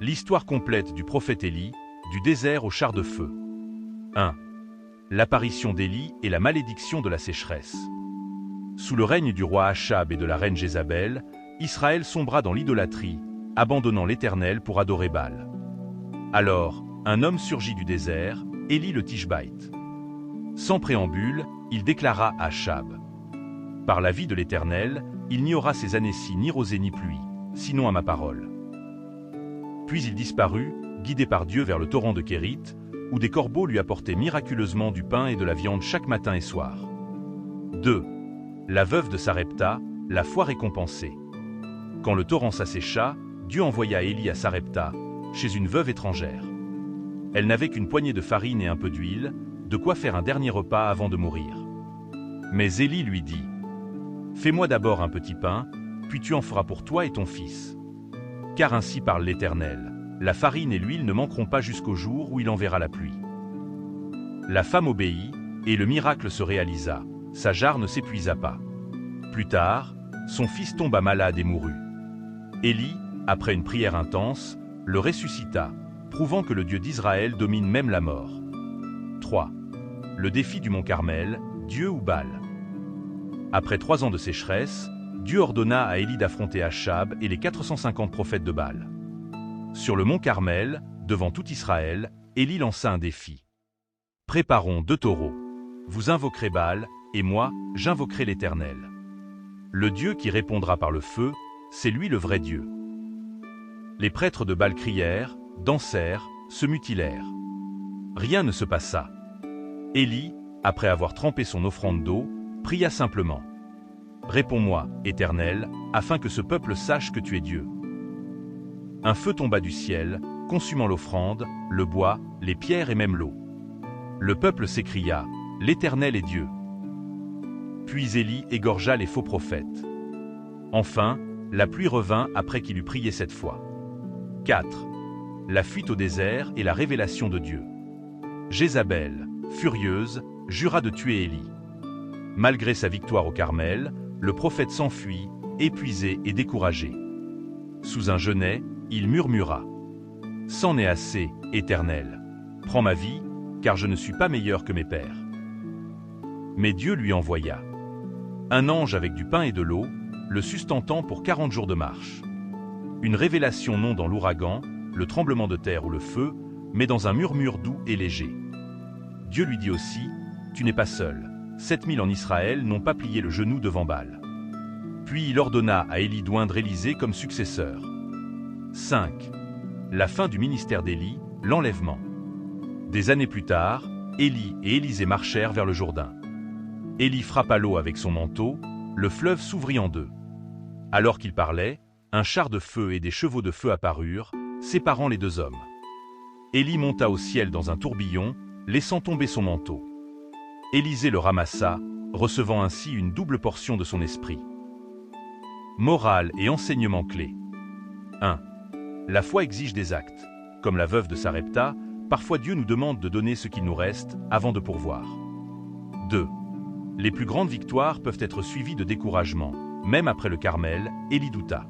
L'histoire complète du prophète Élie, du désert au char de feu. 1. L'apparition d'Élie et la malédiction de la sécheresse. Sous le règne du roi Achab et de la reine Jézabel, Israël sombra dans l'idolâtrie, abandonnant l'Éternel pour adorer Baal. Alors, un homme surgit du désert, Élie le Tishbaïte. Sans préambule, il déclara à Achab: « Par la vie de l'Éternel, il n'y aura ces années-ci ni rosée ni pluie, sinon à ma parole. » Puis il disparut, guidé par Dieu vers le torrent de Kérith, où des corbeaux lui apportaient miraculeusement du pain et de la viande chaque matin et soir. 2. La veuve de Sarepta, la foi récompensée. Quand le torrent s'assécha, Dieu envoya Élie à Sarepta, chez une veuve étrangère. Elle n'avait qu'une poignée de farine et un peu d'huile, de quoi faire un dernier repas avant de mourir. Mais Élie lui dit: « Fais-moi d'abord un petit pain, puis tu en feras pour toi et ton fils. Car ainsi parle l'Éternel, la farine et l'huile ne manqueront pas jusqu'au jour où il enverra la pluie. » La femme obéit, et le miracle se réalisa, sa jarre ne s'épuisa pas. Plus tard, son fils tomba malade et mourut. Élie, après une prière intense, le ressuscita, prouvant que le Dieu d'Israël domine même la mort. 3. Le défi du mont Carmel, Dieu ou Baal. Après 3 ans de sécheresse, Dieu ordonna à Élie d'affronter Achab et les 450 prophètes de Baal. Sur le mont Carmel, devant tout Israël, Élie lança un défi. « Préparons 2 taureaux. Vous invoquerez Baal, et moi, j'invoquerai l'Éternel. Le Dieu qui répondra par le feu, c'est lui le vrai Dieu. » Les prêtres de Baal crièrent, dansèrent, se mutilèrent. Rien ne se passa. Élie, après avoir trempé son offrande d'eau, pria simplement: « Réponds-moi, Éternel, afin que ce peuple sache que tu es Dieu. » Un feu tomba du ciel, consumant l'offrande, le bois, les pierres et même l'eau. Le peuple s'écria: « L'Éternel est Dieu. » Puis Élie égorgea les faux prophètes. Enfin, la pluie revint après qu'il eut prié 7 fois. 4. La fuite au désert et la révélation de Dieu. Jézabel, furieuse, jura de tuer Élie. Malgré sa victoire au Carmel, le prophète s'enfuit, épuisé et découragé. Sous un genêt, il murmura: « C'en est assez, Éternel. Prends ma vie, car je ne suis pas meilleur que mes pères. » Mais Dieu lui envoya un ange avec du pain et de l'eau, le sustentant pour 40 jours de marche. Une révélation non dans l'ouragan, le tremblement de terre ou le feu, mais dans un murmure doux et léger. Dieu lui dit aussi: « Tu n'es pas seul. 7000 en Israël n'ont pas plié le genou devant Baal. » Puis il ordonna à Élie d'oindre Élisée comme successeur. 5. La fin du ministère d'Élie, l'enlèvement. Des années plus tard, Élie et Élisée marchèrent vers le Jourdain. Élie frappa l'eau avec son manteau, le fleuve s'ouvrit en 2. Alors qu'il parlait, un char de feu et des chevaux de feu apparurent, séparant les 2 hommes. Élie monta au ciel dans un tourbillon, laissant tomber son manteau. Élisée le ramassa, recevant ainsi une double portion de son esprit. Morale et enseignement clé. 1. La foi exige des actes. Comme la veuve de Sarepta, parfois Dieu nous demande de donner ce qu'il nous reste avant de pourvoir. 2. Les plus grandes victoires peuvent être suivies de découragement. Même après le Carmel, Élie douta.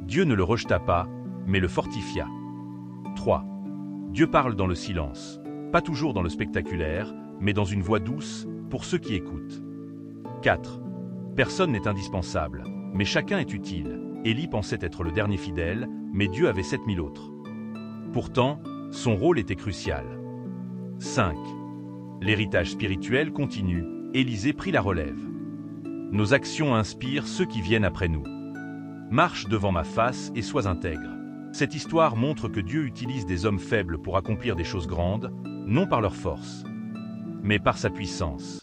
Dieu ne le rejeta pas, mais le fortifia. 3. Dieu parle dans le silence, pas toujours dans le spectaculaire, mais dans une voix douce, pour ceux qui écoutent. 4. Personne n'est indispensable, mais chacun est utile. Élie pensait être le dernier fidèle, mais Dieu avait 7000 autres. Pourtant, son rôle était crucial. 5. L'héritage spirituel continue, Élisée prit la relève. Nos actions inspirent ceux qui viennent après nous. Marche devant ma face et sois intègre. Cette histoire montre que Dieu utilise des hommes faibles pour accomplir des choses grandes, non par leur force, mais par sa puissance.